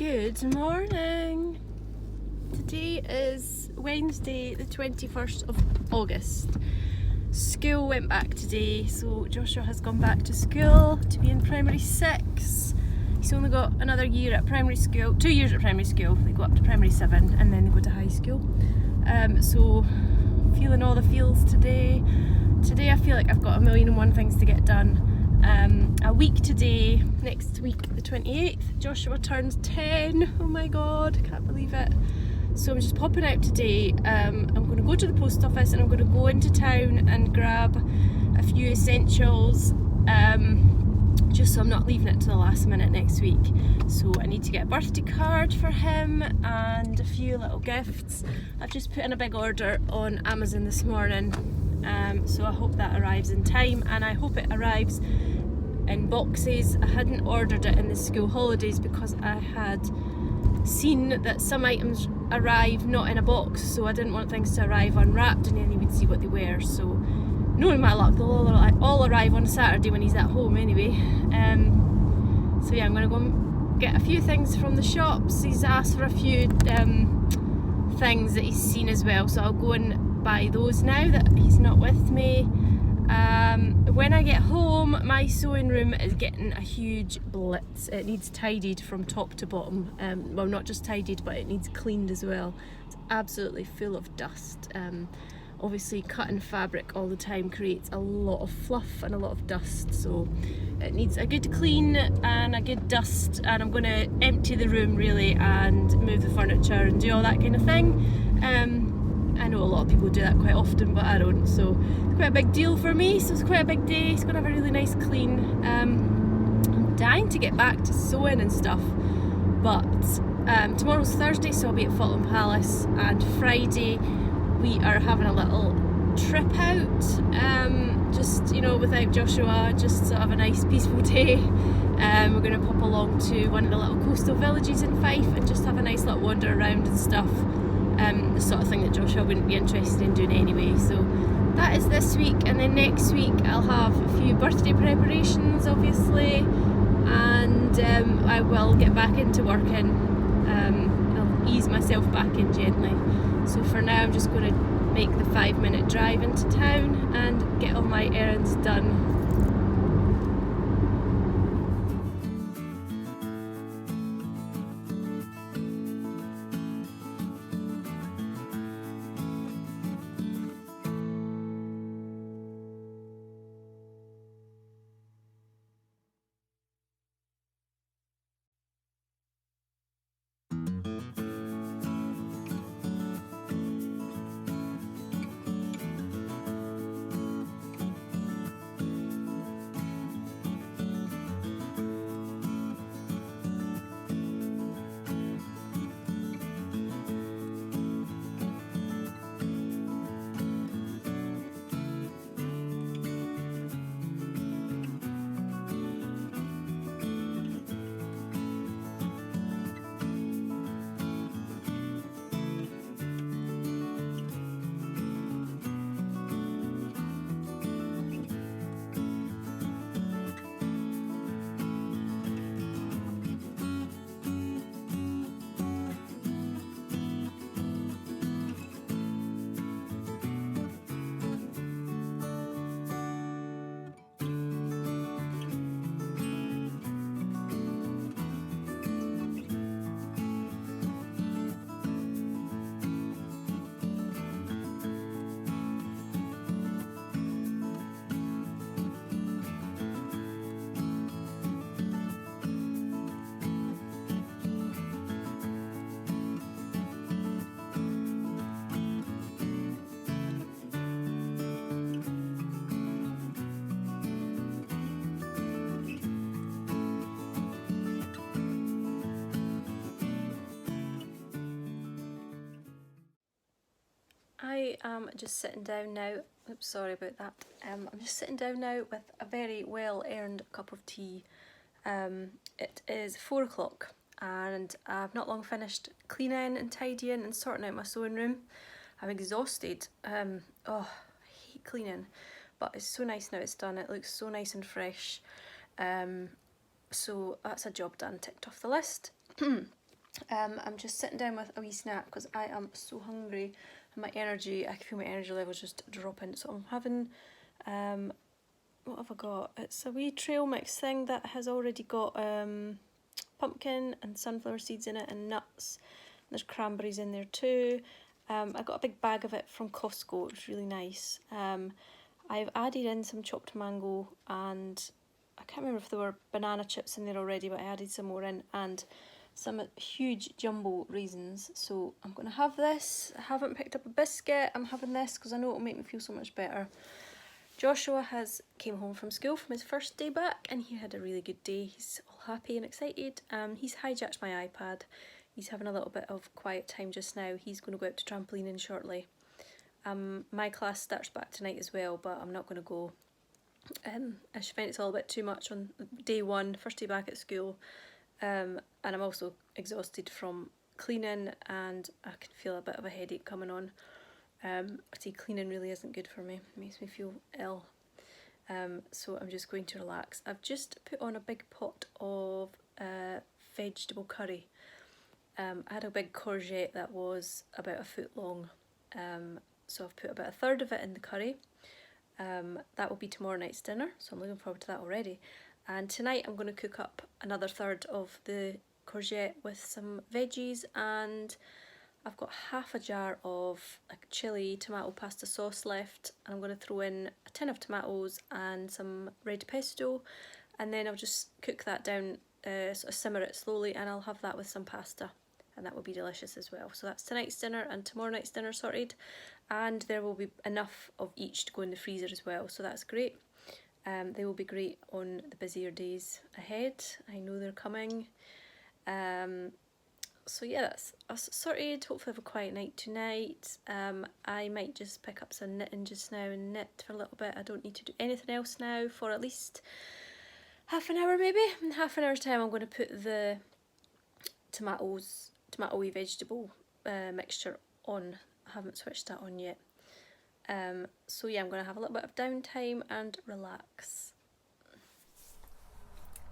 Good morning. Today is Wednesday the 21st of August. School went back today, so Joshua has gone back to school to be in primary 6. He's only got another year at primary school, 2 years at primary school. They go up to primary 7 and then they go to high school. So feeling all the feels today. Today I feel like I've got a million and one things to get done. A week today, next week the 28th, Joshua turns 10. Oh my god, I can't believe it. So I'm just popping out today. I'm going to go to the post office and I'm going to go into town and grab a few essentials, just so I'm not leaving it to the last minute next week. So I need to get a birthday card for him and a few little gifts. I've just put in a big order on Amazon this morning, so I hope that arrives in time, and I hope it arrives in boxes. I hadn't ordered it in the school holidays because I had seen that some items arrive not in a box, so I didn't want things to arrive unwrapped and then he would see what they were. So knowing my luck, they'll all arrive on Saturday when he's at home anyway. So yeah, I'm going to go and get a few things from the shops. He's asked for a few things that he's seen as well, so I'll go and buy those now that he's not with me. When I get home, my sewing room is getting a huge blitz. It needs tidied from top to bottom. Well, not just tidied, but it needs cleaned as well. It's absolutely full of dust. Obviously cutting fabric all the time creates a lot of fluff and a lot of dust, so it needs a good clean and a good dust, and I'm going to empty the room really and move the furniture and do all that kind of thing. I know a lot of people do that quite often, but I don't, so it's quite a big deal for me, so it's quite a big day. It's going to have a really nice clean. I'm dying to get back to sewing and stuff, but tomorrow's Thursday, so I'll be at Fulham Palace, and Friday we are having a little trip out, just, you know, without Joshua, just sort of a nice peaceful day. We're going to pop along to one of the little coastal villages in Fife and just have a nice little wander around and stuff. The sort of thing that Joshua wouldn't be interested in doing anyway. So that is this week, and then next week I'll have a few birthday preparations obviously, and I will get back into working. I'll ease myself back in gently. So for now I'm just going to make the 5-minute drive into town and get all my errands done. I am just sitting down now. Oops, sorry about that. I'm just sitting down now with a very well earned cup of tea. It is 4 o'clock and I've not long finished cleaning and tidying and sorting out my sewing room. I'm exhausted. Oh, I hate cleaning, but it's so nice now it's done. It looks so nice and fresh. So that's a job done, ticked off the list. I'm just sitting down with a wee snack because I am so hungry and I can feel my energy levels just dropping. So I'm having, what have I got? It's a wee trail mix thing that has already got pumpkin and sunflower seeds in it and nuts. There's cranberries in there too. I got a big bag of it from Costco. It was really nice. I've added in some chopped mango and I can't remember if there were banana chips in there already, but I added some more in, and some huge jumbo raisins. So I'm going to have this. I haven't picked up a biscuit. I'm having this because I know it'll make me feel so much better. Joshua came home from school from his first day back and he had a really good day. He's all happy and excited. He's hijacked my iPad. He's having a little bit of quiet time just now. He's going to go out to trampolining shortly. My class starts back tonight as well, but I'm not going to go. I just find it's all a bit too much on day one, first day back at school. And I'm also exhausted from cleaning and I can feel a bit of a headache coming on. I see cleaning really isn't good for me. It makes me feel ill. So I'm just going to relax. I've just put on a big pot of vegetable curry. I had a big courgette that was about a foot long. So I've put about a third of it in the curry. That will be tomorrow night's dinner, so I'm looking forward to that already. And tonight I'm going to cook up another third of the courgette with some veggies, and I've got half a jar of chilli tomato pasta sauce left, and I'm going to throw in a tin of tomatoes and some red pesto, and then I'll just cook that down, sort of simmer it slowly, and I'll have that with some pasta, and that will be delicious as well. So that's tonight's dinner and tomorrow night's dinner sorted, and there will be enough of each to go in the freezer as well, so that's great. They will be great on the busier days ahead. I know they're coming. So yeah, that's us sorted. Hopefully have a quiet night tonight. I might just pick up some knitting just now and knit for a little bit. I don't need to do anything else now for at least half an hour maybe. In half an hour's time I'm going to put the tomatoey vegetable mixture on. I haven't switched that on yet. So yeah, I'm going to have a little bit of downtime and relax.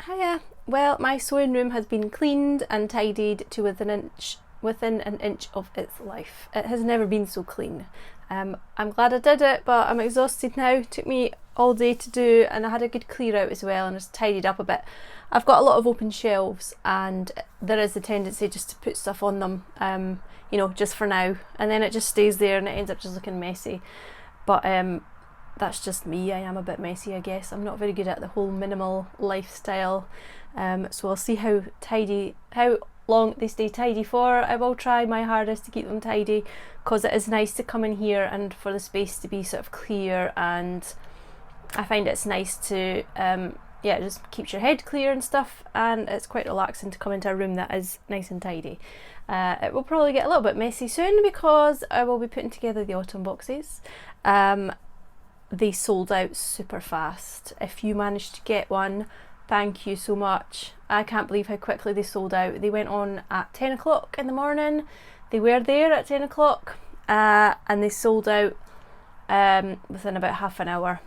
Hiya. Well, my sewing room has been cleaned and tidied to within an inch of its life. It has never been so clean. I'm glad I did it, but I'm exhausted now. It took me all day to do, and I had a good clear out as well and just tidied up a bit. I've got a lot of open shelves and there is a tendency just to put stuff on them, just for now, and then it just stays there and it ends up just looking messy. But that's just me. I am a bit messy, I guess. I'm not very good at the whole minimal lifestyle. So I'll see how long they stay tidy for. I will try my hardest to keep them tidy, because it is nice to come in here and for the space to be sort of clear, and I find it's nice to it just keeps your head clear and stuff, and it's quite relaxing to come into a room that is nice and tidy. It will probably get a little bit messy soon because I will be putting together the autumn boxes. They sold out super fast. If you managed to get one, thank you so much. I can't believe how quickly they sold out. They went on at 10 o'clock in the morning. They were there at 10 o'clock and they sold out within about half an hour.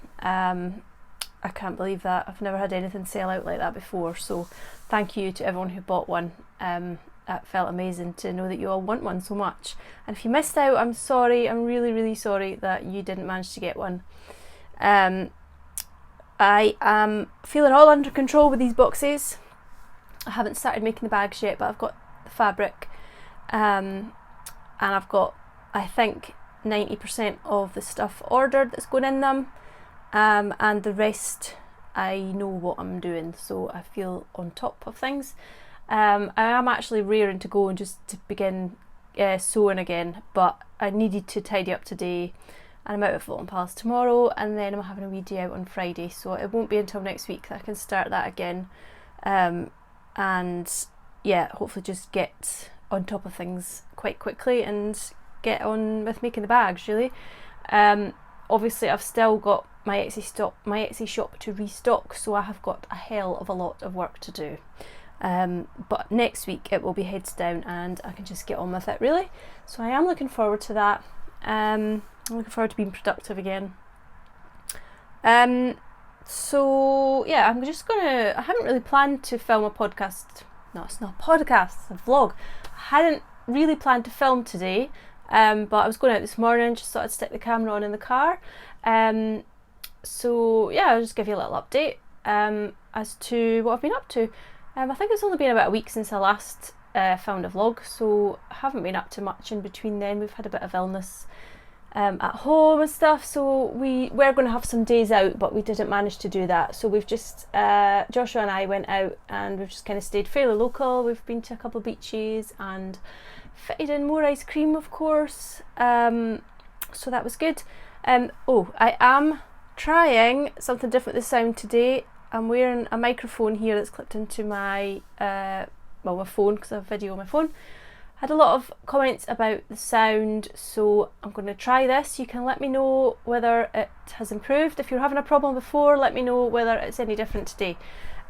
I can't believe that. I've never had anything sell out like that before, so thank you to everyone who bought one. That felt amazing to know that you all want one so much. And if you missed out, I'm sorry. I'm really, really sorry that you didn't manage to get one. I am feeling all under control with these boxes. I haven't started making the bags yet, but I've got the fabric, and I've got, I think, 90% of the stuff ordered that's going in them. And the rest, I know what I'm doing, so I feel on top of things. I am actually raring to go and just to begin sewing again, but I needed to tidy up today, and I'm out at Fulton Palace tomorrow, and then I'm having a wee day out on Friday, so it won't be until next week that I can start that again. And yeah, hopefully just get on top of things quite quickly and get on with making the bags, really. Obviously I've still got my Etsy shop to restock, so I have got a hell of a lot of work to do. But next week it will be heads down and I can just get on with it, really. So I am looking forward to that. I'm looking forward to being productive again. So yeah, I haven't really planned to film a podcast No, it's not a podcast, it's a vlog. I hadn't really planned to film today, but I was going out this morning, just thought I'd stick the camera on in the car. So yeah, I'll just give you a little update as to what I've been up to. I think it's only been about a week since I last filmed a vlog, so I haven't been up to much in between then. We've had a bit of illness at home and stuff, so we were going to have some days out, but we didn't manage to do that. So we've just, Joshua and I went out and we've just kind of stayed fairly local. We've been to a couple of beaches and fitted in more ice cream, of course, so that was good. Oh, I am trying something different this sound today. I'm wearing a microphone here that's clipped into my, my phone, because I have video on my phone. Had a lot of comments about the sound, so I'm going to try this. You can let me know whether it has improved. If you're having a problem before, let me know whether it's any different today.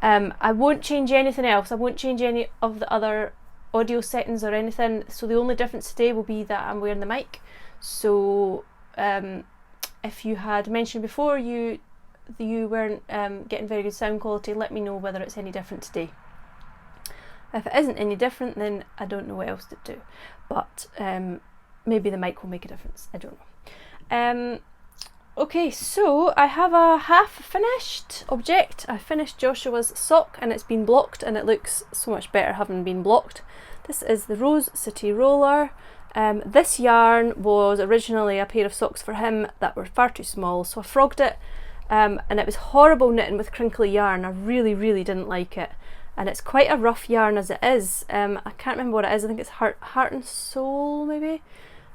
I won't change anything else. I won't change any of the other audio settings or anything. So the only difference today will be that I'm wearing the mic. So if you had mentioned before you weren't getting very good sound quality, let me know whether it's any different today. If it isn't any different, then I don't know what else to do, but maybe the mic will make a difference, I don't know. Okay, so I have a half finished object. I finished Joshua's sock and it's been blocked, and it looks so much better having been blocked. This is the Rose City Roller. This yarn was originally a pair of socks for him that were far too small, so I frogged it, and it was horrible knitting with crinkly yarn. I really didn't like it. And it's quite a rough yarn as it is. I can't remember what it is. I think it's Heart and Soul, maybe,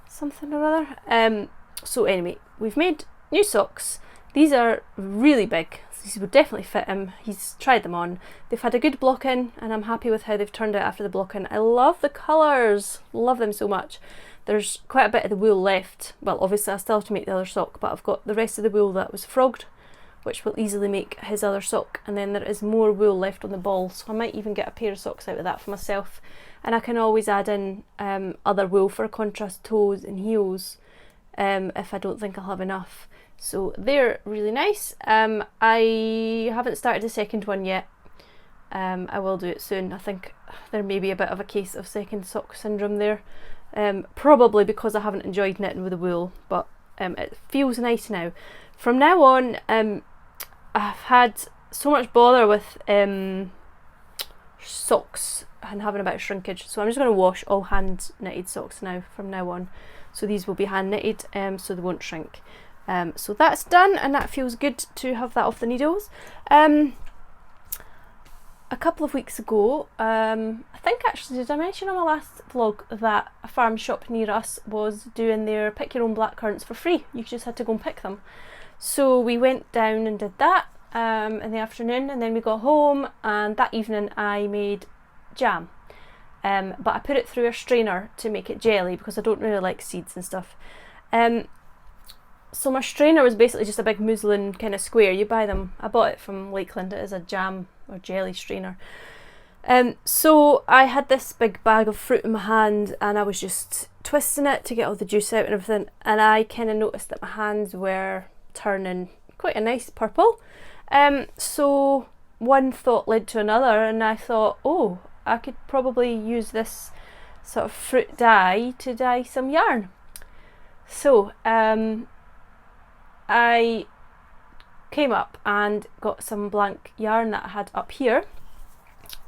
something or other. So anyway, we've made new socks. These are really big. These would definitely fit him. He's tried them on. They've had a good block-in, and I'm happy with how they've turned out after the block-in. I love the colours. Love them so much. There's quite a bit of the wool left. Well, obviously I still have to make the other sock, but I've got the rest of the wool that was frogged, which will easily make his other sock, and then there is more wool left on the ball, so I might even get a pair of socks out of that for myself, and I can always add in other wool for contrast toes and heels if I don't think I'll have enough. So they're really nice. I haven't started the second one yet. I will do it soon. I think there may be a bit of a case of second sock syndrome there, probably because I haven't enjoyed knitting with the wool, but it feels nice now. From now on, I've had so much bother with socks and having a bit of shrinkage, so I'm just going to wash all hand knitted socks now from now on. So these will be hand knitted, so they won't shrink. So that's done, and that feels good to have that off the needles. A couple of weeks ago, I think actually, did I mention on my last vlog that a farm shop near us was doing their pick your own blackcurrants for free? You just had to go and pick them. So we went down and did that in the afternoon, and then we got home, and that evening I made jam. But I put it through a strainer to make it jelly because I don't really like seeds and stuff. So my strainer was basically just a big muslin kind of square. You buy them, I bought it from Lakeland. It is a jam or jelly strainer. So I had this big bag of fruit in my hand, and I was just twisting it to get all the juice out and everything, and I kind of noticed that my hands were turning quite a nice purple. So one thought led to another, and I thought, oh, I could probably use this sort of fruit dye to dye some yarn. So I came up and got some blank yarn that I had up here,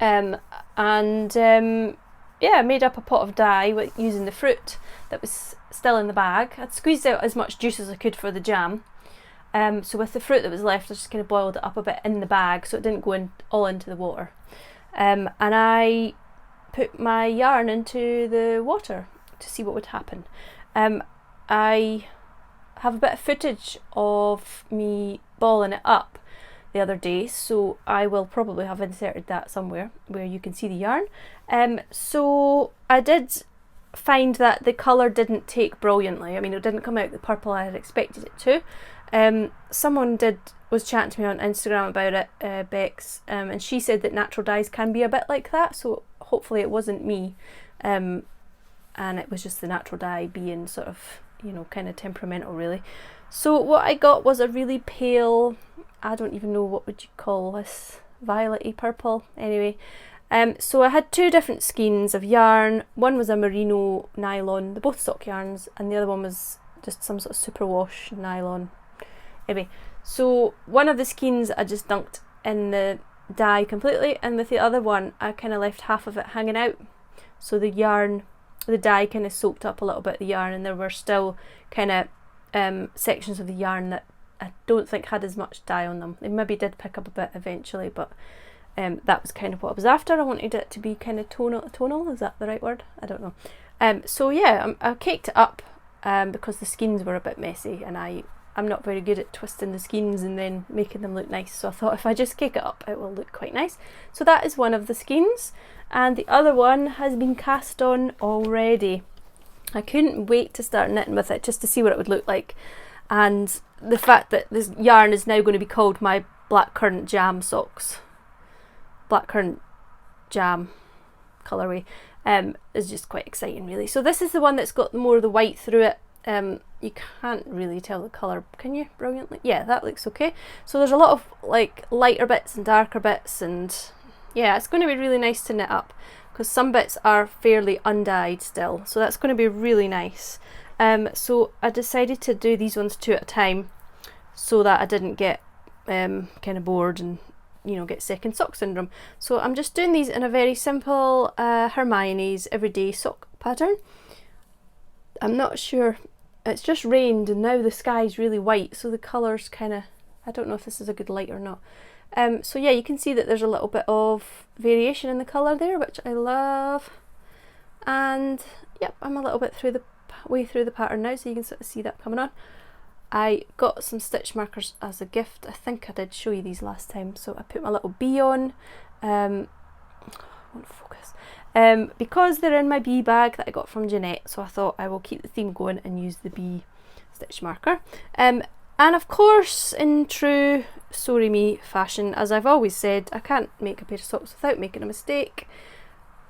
yeah, I made up a pot of dye using the fruit that was still in the bag. I'd squeezed out as much juice as I could for the jam. So with the fruit that was left, I just kind of boiled it up a bit in the bag so it didn't go all into the water. And I put my yarn into the water to see what would happen. I have a bit of footage of me balling it up the other day, so I will probably have inserted that somewhere where you can see the yarn. So I did find that the colour didn't take brilliantly. I mean, it didn't come out the purple I had expected it to. Someone was chatting to me on Instagram about it, Bex, and she said that natural dyes can be a bit like that, so hopefully it wasn't me, and it was just the natural dye being sort of, you know, kind of temperamental really. So what I got was a really pale, I don't even know what would you call this, violet-y purple, anyway, So I had two different skeins of yarn. One was a merino nylon, they're both sock yarns, and the other one was just some sort of superwash nylon. Anyway, so one of the skeins I just dunked in the dye completely, and with the other one I kind of left half of it hanging out. So the yarn, the dye kind of soaked up a little bit of the yarn, and there were still kind of sections of the yarn that I don't think had as much dye on them. They maybe did pick up a bit eventually, but that was kind of what I was after. I wanted it to be kind of tonal, is that the right word? I don't know. So yeah, I caked it up because the skeins were a bit messy, and I'm not very good at twisting the skeins and then making them look nice, so I thought if I just cake it up it will look quite nice. So that is one of the skeins, and the other one has been cast on already. I couldn't wait to start knitting with it just to see what it would look like, and the fact that this yarn is now going to be called my blackcurrant jam socks, blackcurrant jam colourway, is just quite exciting really. So this is the one that's got more of the white through it. You can't really tell the colour, can you? Brilliantly, yeah, that looks okay. So there's a lot of like lighter bits and darker bits, and yeah, it's going to be really nice to knit up because some bits are fairly undyed still, so that's going to be really nice. So I decided to do these ones two at a time so that I didn't get kind of bored and, you know, get second sock syndrome. So I'm just doing these in a very simple Hermione's everyday sock pattern. I'm not sure, it's just rained and now the sky's really white, so the colours kind of, I don't know if this is a good light or not. So yeah, you can see that there's a little bit of variation in the colour there, which I love. And yep, I'm a little bit way through the pattern now, so you can sort of see that coming on. I got some stitch markers as a gift. I think I did show you these last time, so I put my little bee on. Won't focus. Because they're in my bee bag that I got from Jeanette, so I thought I will keep the theme going and use the bee stitch marker. And of course, in true Sorry Me fashion, as I've always said, I can't make a pair of socks without making a mistake.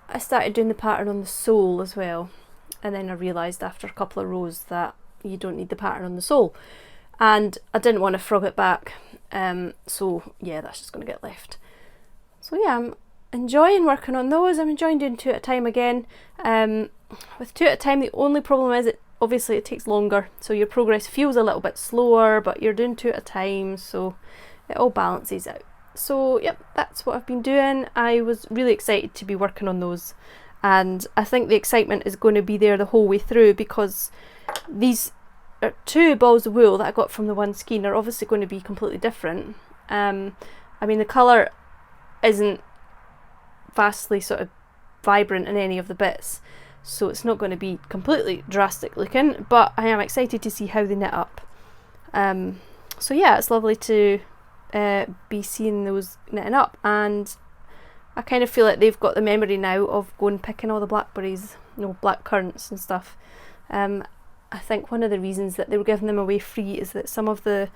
I started doing the pattern on the sole as well, and then I realised after a couple of rows that you don't need the pattern on the sole, and I didn't want to frog it back, so yeah, that's just going to get left. So yeah, I'm enjoying working on those. I'm enjoying doing two at a time again. With two at a time, the only problem is obviously it takes longer, so your progress feels a little bit slower, but you're doing two at a time, so it all balances out. So yep, that's what I've been doing. I was really excited to be working on those, and I think the excitement is going to be there the whole way through, because these are two balls of wool that I got from the one skein are obviously going to be completely different. I mean, the colour isn't vastly sort of vibrant in any of the bits, so it's not going to be completely drastic looking, but I am excited to see how they knit up. So yeah, it's lovely to be seeing those knitting up, and I kind of feel like they've got the memory now of going picking all the blackberries, you know, black currants and stuff. I think one of the reasons that they were giving them away free is that some of the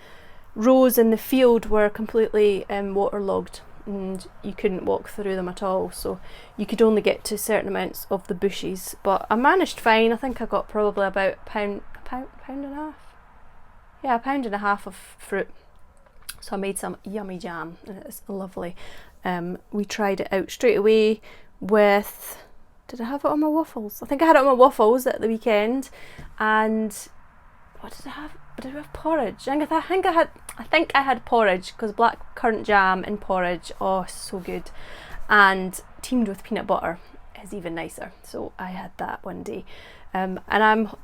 rows in the field were completely waterlogged, and you couldn't walk through them at all, so you could only get to certain amounts of the bushes. But I managed fine. I think I got probably about a pound and a half. Yeah, a pound and a half of fruit. So I made some yummy jam, and it's lovely. We tried it out straight away with, did I have it on my waffles? I think I had it on my waffles at the weekend. And what did I have? Did I have porridge? I think I had porridge, because black currant jam and porridge, oh, so good. And teamed with peanut butter is even nicer. So I had that one day. And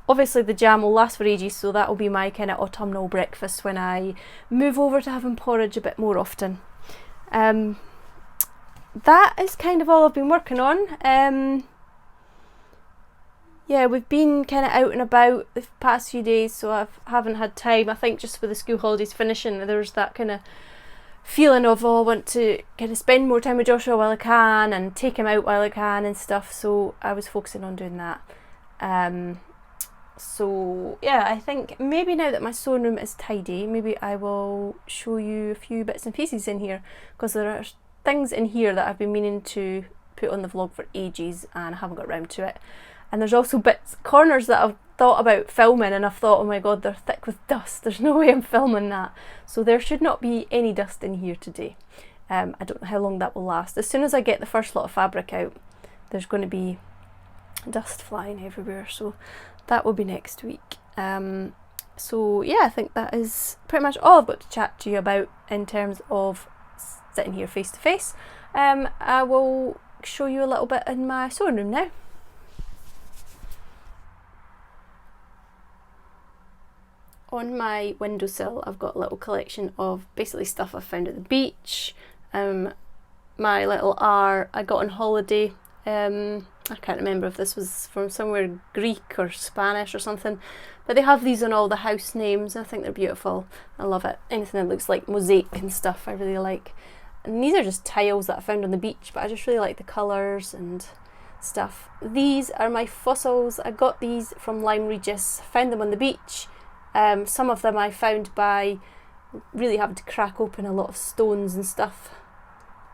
obviously the jam will last for ages, so that will be my kind of autumnal breakfast when I move over to having porridge a bit more often. That is kind of all I've been working on. Yeah, we've been kind of out and about the past few days, so I haven't had time. I think just with the school holidays finishing, there's that kind of feeling of, oh, I want to kind of spend more time with Joshua while I can and take him out while I can and stuff, so I was focusing on doing that. So yeah, I think maybe now that my sewing room is tidy, maybe I will show you a few bits and pieces in here, because there are things in here that I've been meaning to put on the vlog for ages and I haven't got around to it. And there's also corners that I've thought about filming, and I've thought, oh my god, they're thick with dust, there's no way I'm filming that. So there should not be any dust in here today. I don't know how long that will last. As soon as I get the first lot of fabric out, there's going to be dust flying everywhere, so that will be next week. So yeah, I think that is pretty much all I've got to chat to you about in terms of sitting here face to face. I will show you a little bit in my sewing room now. On my windowsill I've got a little collection of basically stuff I found at the beach. My little R I got on holiday. I can't remember if this was from somewhere Greek or Spanish or something, but they have these on all the house names. I think they're beautiful. I love it. Anything that looks like mosaic and stuff I really like. And these are just tiles that I found on the beach, but I just really like the colours and stuff. These are my fossils. I got these from Lyme Regis, found them on the beach. Some of them I found by really having to crack open a lot of stones and stuff.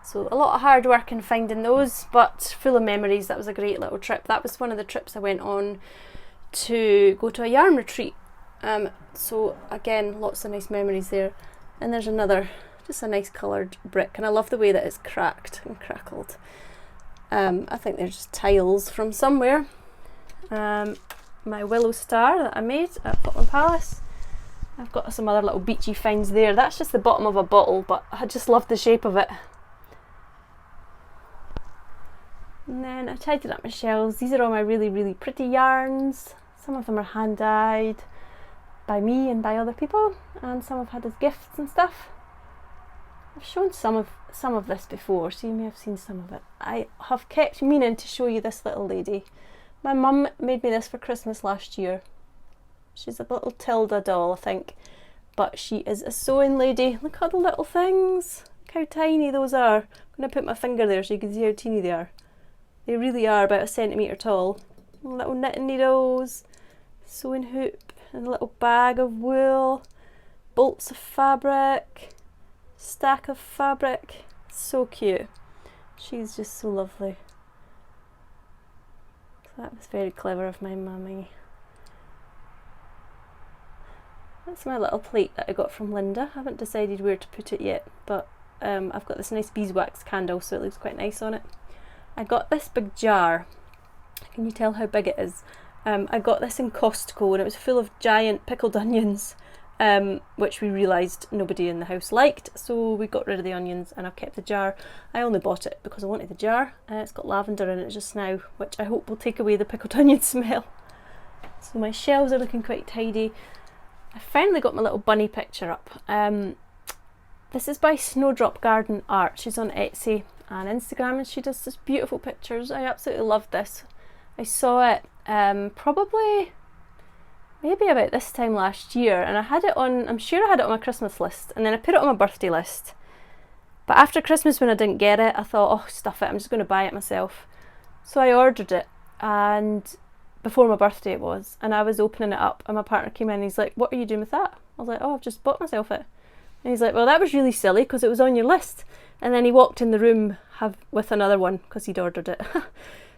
So a lot of hard work in finding those, but full of memories. That was a great little trip. That was one of the trips I went on to go to a yarn retreat. So again, lots of nice memories there. And there's another, just a nice coloured brick, and I love the way that it's cracked and crackled. I think they're just tiles from somewhere. My willow star that I made at Portland Palace. I've got some other little beachy finds there. That's just the bottom of a bottle, but I just love the shape of it. And then I tidied up my shelves. These are all my really, really pretty yarns. Some of them are hand dyed by me and by other people, and some I've had as gifts and stuff. I've shown some of this before, so you may have seen some of it. I have kept meaning to show you this little lady. My mum made me this for Christmas last year. She's a little Tilda doll, I think, but she is a sewing lady. Look at the little things. Look how tiny those are. I'm going to put my finger there so you can see how teeny they are. They really are about 1 centimetre tall. Little knitting needles, sewing hoop, and a little bag of wool, bolts of fabric, stack of fabric. So cute. She's just so lovely. So that was very clever of my mummy. That's my little plate that I got from Linda. I haven't decided where to put it yet, but I've got this nice beeswax candle, so it looks quite nice on it. I got this big jar. Can you tell how big it is? I got this in Costco, and it was full of giant pickled onions, which we realised nobody in the house liked, so we got rid of the onions and I've kept the jar. I only bought it because I wanted the jar. It's got lavender in it just now, which I hope will take away the pickled onion smell. So my shelves are looking quite tidy. I finally got my little bunny picture up. This is by Snowdrop Garden Art. She's on Etsy and Instagram, and she does such beautiful pictures. I absolutely love this. I saw it probably maybe about this time last year, and I had it on, I'm sure I had it on my Christmas list, and then I put it on my birthday list. But after Christmas, when I didn't get it, I thought, oh, stuff it, I'm just going to buy it myself. So I ordered it, and before my birthday it was, and I was opening it up, and my partner came in and he's like, what are you doing with that? I was like, oh, I've just bought myself it. And he's like, well, that was really silly because it was on your list. And then he walked in the room with another one because he'd ordered it.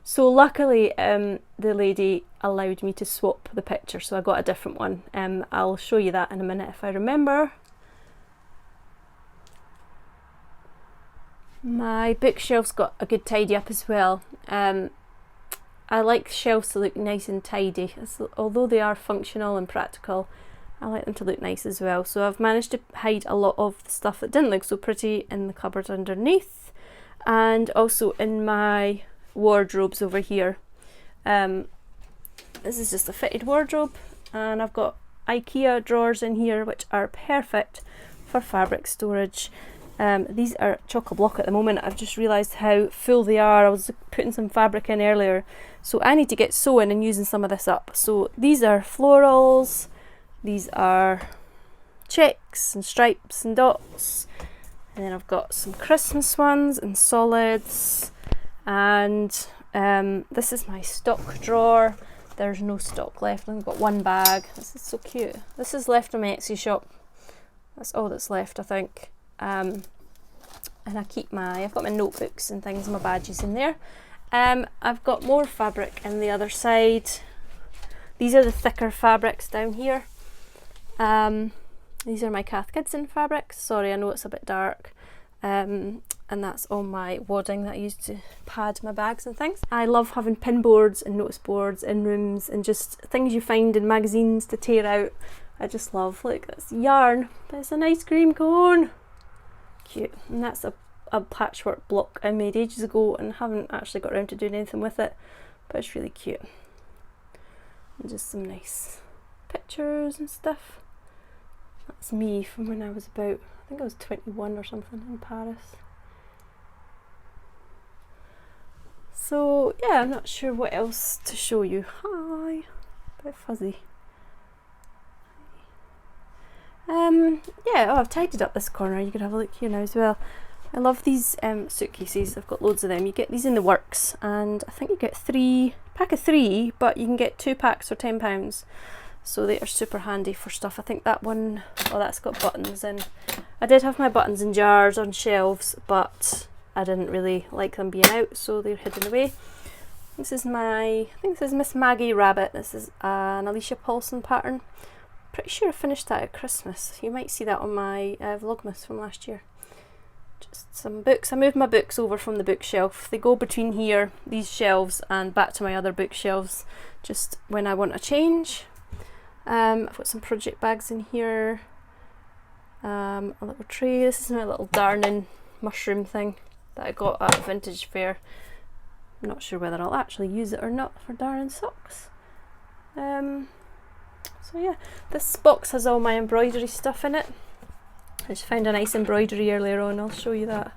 So luckily the lady allowed me to swap the picture, so I got a different one. I'll show you that in a minute if I remember. My bookshelf's got a good tidy up as well. I like shelves to look nice and tidy. Although they are functional and practical, I like them to look nice as well. So I've managed to hide a lot of the stuff that didn't look so pretty in the cupboard underneath, and also in my wardrobes over here. This is just a fitted wardrobe, and I've got IKEA drawers in here which are perfect for fabric storage. These are chock-a-block at the moment. I've just realised how full they are. I was putting some fabric in earlier, so I need to get sewing and using some of this up. So these are florals, these are checks and stripes and dots, and then I've got some Christmas ones and solids, and this is my stock drawer. There's no stock left. I've got one bag. This is so cute. This is left on my Etsy shop. That's all that's left, I think. And I've got my notebooks and things, my badges in there. I've got more fabric in the other side. These are the thicker fabrics down here. These are my Cath Kidston fabrics. Sorry, I know it's a bit dark. and that's all my wadding that I use to pad my bags and things. I love having pin boards and notice boards in rooms and just things you find in magazines to tear out. I just love, look, that's yarn, but it's an ice cream cone. Cute. And that's a patchwork block I made ages ago and haven't actually got around to doing anything with it, but it's really cute. And just some nice pictures and stuff. That's me from when I was about, I think I was 21 or something in Paris. So yeah, I'm not sure what else to show you. Hi, a bit fuzzy. Yeah, oh, I've tidied up this corner. You can have a look here now as well. I love these suitcases. I've got loads of them. You get these in the works, and I think you get pack of 3, but you can get 2 packs for £10. So they are super handy for stuff. I think that one, oh, that's got buttons in. I did have my buttons in jars on shelves, but I didn't really like them being out, so they're hidden away. This is I think this is Miss Maggie Rabbit. This is an Alicia Paulson pattern. Pretty sure I finished that at Christmas. You might see that on my Vlogmas from last year. Just some books. I moved my books over from the bookshelf. They go between here, these shelves, and back to my other bookshelves just when I want a change. I've got some project bags in here. A little tray. This is my little darning mushroom thing that I got at a vintage fair. I'm not sure whether I'll actually use it or not for darning socks. So yeah, this box has all my embroidery stuff in it. I just found a nice embroidery earlier on, I'll show you that.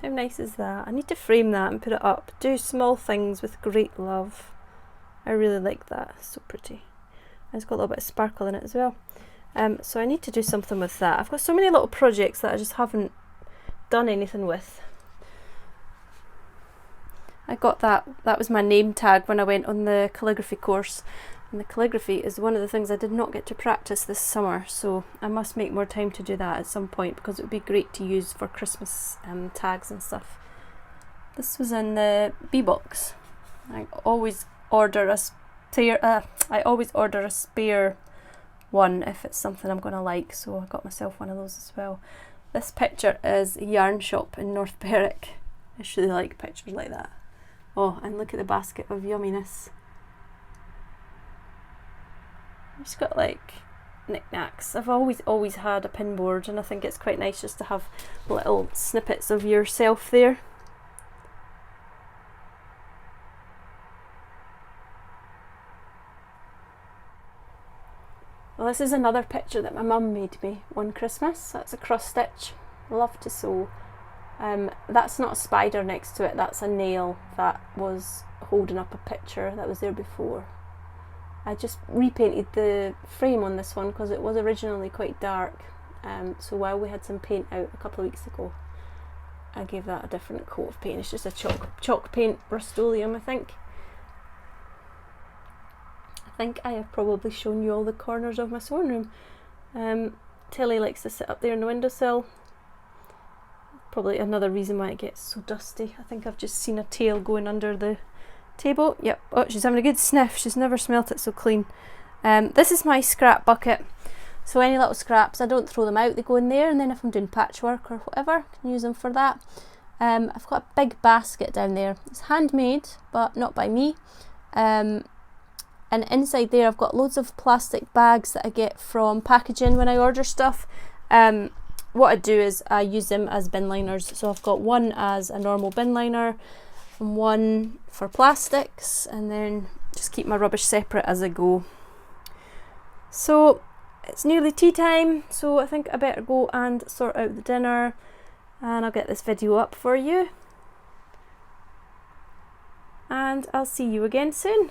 How nice is that? I need to frame that and put it up. Do small things with great love. I really like that, it's so pretty. And it's got a little bit of sparkle in it as well. So I need to do something with that. I've got so many little projects that I just haven't done anything with. I got that was my name tag when I went on the calligraphy course. And the calligraphy is one of the things I did not get to practice this summer, so I must make more time to do that at some point because it would be great to use for Christmas tags and stuff. This was in the B box. I always order a spare one if it's something I'm going to like, so I got myself one of those as well. This picture is a yarn shop in North Berwick. I just really like pictures like that. Oh, and look at the basket of yumminess. I've just got like knickknacks. I've always had a pin board, and I think it's quite nice just to have little snippets of yourself there. Well, this is another picture that my mum made me one Christmas. That's a cross stitch. Love to sew. That's not a spider next to it, that's a nail that was holding up a picture that was there before. I just repainted the frame on this one because it was originally quite dark, so while we had some paint out a couple of weeks ago, I gave that a different coat of paint. It's just a chalk paint Rust-Oleum, I think. I think I have probably shown you all the corners of my sewing room. Tilly likes to sit up there on the windowsill. Probably another reason why it gets so dusty. I think I've just seen a tail going under the table. Yep. Oh, she's having a good sniff. She's never smelt it so clean. This is my scrap bucket. So any little scraps, I don't throw them out. They go in there, and then if I'm doing patchwork or whatever, I can use them for that. I've got a big basket down there. It's handmade, but not by me. And inside there, I've got loads of plastic bags that I get from packaging when I order stuff. What I do is I use them as bin liners. So I've got one as a normal bin liner, and one for plastics, and then just keep my rubbish separate as I go. So it's nearly tea time, so I think I better go and sort out the dinner, and I'll get this video up for you, and I'll see you again soon.